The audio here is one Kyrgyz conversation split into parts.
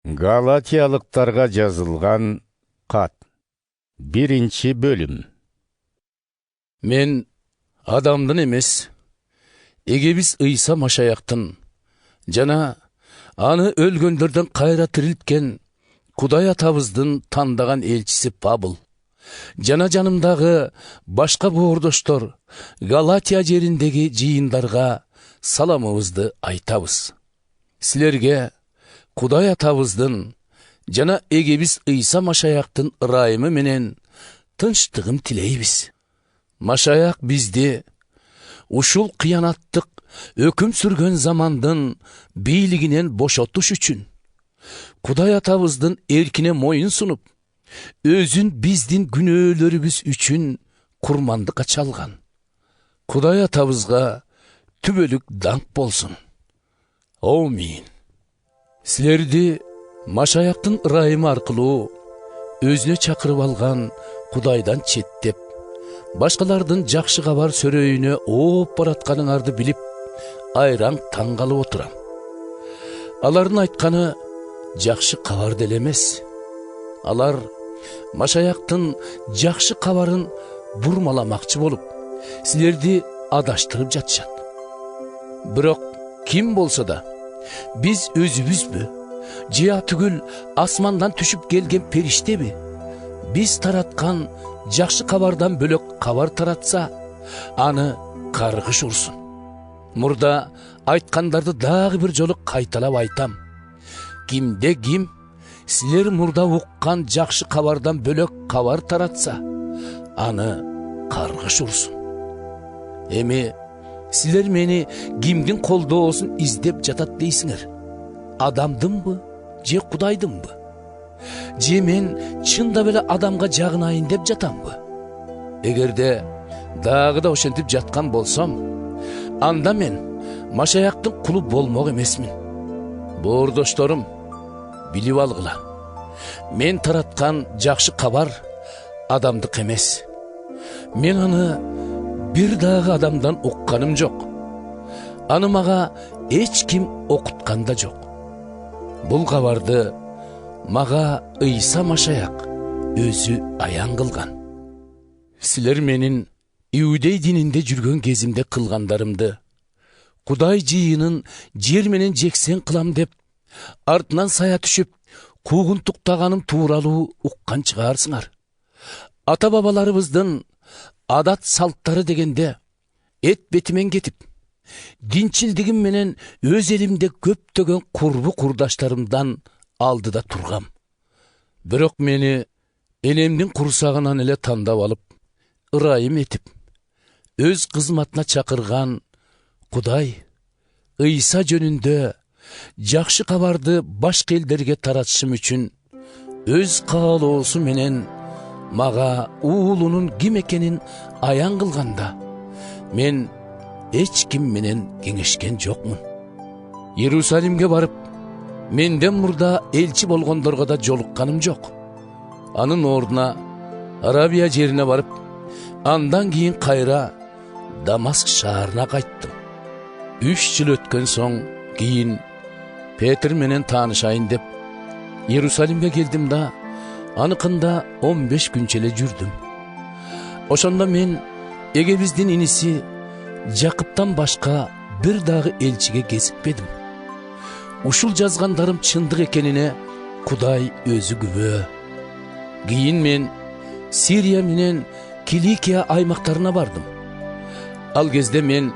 Галатиялыктарга жазылган кат. 1-бөлүм. Мен адамдын эмес, эгебиз Ыйса Машаяктын жана аны өлгөндөрдөн кайра тирилткен Кудай атабыздын тандаган элчиси Павыл жана жанымдагы башка боордоштор Галатия жериндеги жыйындарга саламыбызды айтабыз. Силерге Кудай атабыздын жана эгебиз Ыйса Машаяктын ырайымы менен тынчтыгын тилейбиз. Машаяк бизди ушул кыянаттык өкүм сүргөн замандын бийлигинен бошотуш үчүн Кудай атабыздын эркине моюн сунуп, өзүн биздин күнөөлөрүбүз үчүн курмандыкка чалган. Кудай атабызга түбөлүк даңк болсун. Амин. Силерди Машаяктын ырайымы аркылуу өзүнө чакырып алган Кудайдан четтеп, башкалардын жакшы кабар сөрөйүнө ооп баратканыңарды билип, айраң таң калып отурам. Алардын айтканы жакшы кабар деле эмес. Алар Машаяктын жакшы кабарын бурмаламакчы болуп, силерди адаштырып жатышат. Бирок ким болсо да, биз өзүбүзбү, же түгүл асмандан түшүп келген периштеби, биз тараткан жакшы кабардан бөлөк кабар таратса, аны каргыш урсун. Мурда айткандарды дагы бир жолу кайталап айтам. Кимде ким силер мурда уккан жакшы кабардан бөлөк кабар таратса, аны каргыш урсун. Эми силер мени кимдин колдоосун издеп жатат дейсиңер? Адамдынбы, же Кудайдынбы? Же мен чында беле адамга жагынайын деп жатамбы? Эгерде дагы да ошентип жаткан болсом, анда мен Машаяктын кулу болмок эмесмин. Боордошторум, билип алгыла. Мен тараткан жакшы кабар адамдык эмес. Мен аны бир дагы адамдан укканым жок. Аны мага эч ким окуткан да жок. Бул кабарды мага Ыйса Машаяк өзү аян кылган. Силер менин Иудей дининде жүргөн кезимде кылгандарымды Кудай жыйынын жер менен жексен кылам деп артынан сая түшүп куугунтуктаганым тууралуу уккан чыгарсыңар. Ата бабаларыбыздын адат салттары дегенде эт бетимен кетип, динчилдигим менен өз элимде көптөгөн курбу курдаштарымдан алдыда тургам. Бирок мени энемдин курсагынан эле тандап алып, ырайым этип, өз кызматына чакырган Кудай Ыйса жөнүндө жакшы кабарды башка элдерге таратышым үчүн өз каалоосу менен мага уулунун ким экенин аян кылганда, мен эч ким менен кеңешкен жокмун. Иерусалимге барып, менден мурда элчи болгондорго да жолукканым жок. Анын ордуна Арабия жерине барып, андан кийин кайра Дамаск шаарына кайттым. 3 жыл өткөн соң кийин Петр менен таанышайын деп Иерусалимге келдим да, аныкында 15 күнчө эле жүрдүм. Ошондо мен эгебиздин иниси Жакыптан башка бир дагы элчиге кезикпедим. Ушул жазгандарым чындык экенине Кудай өзү күбө. Кийин мен Сирия менен Киликия аймактарына бардым. Ал кезде мен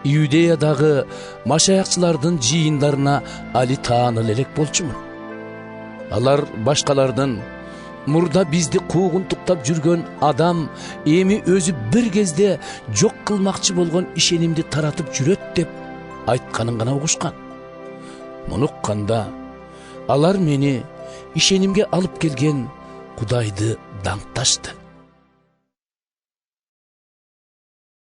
Иудеядагы Машаякчылардын жыйындарына али тааныл элек болчумун. Алар башкалардын мурда бизди куугунтуктап жүргөн адам эми өзү бир кезде жок кылмакчы болгон ишенимди таратып жүрөт деп айтканын гана угушкан. Муну укканда алар мени ишенимге алып келген Кудайды даңкташты.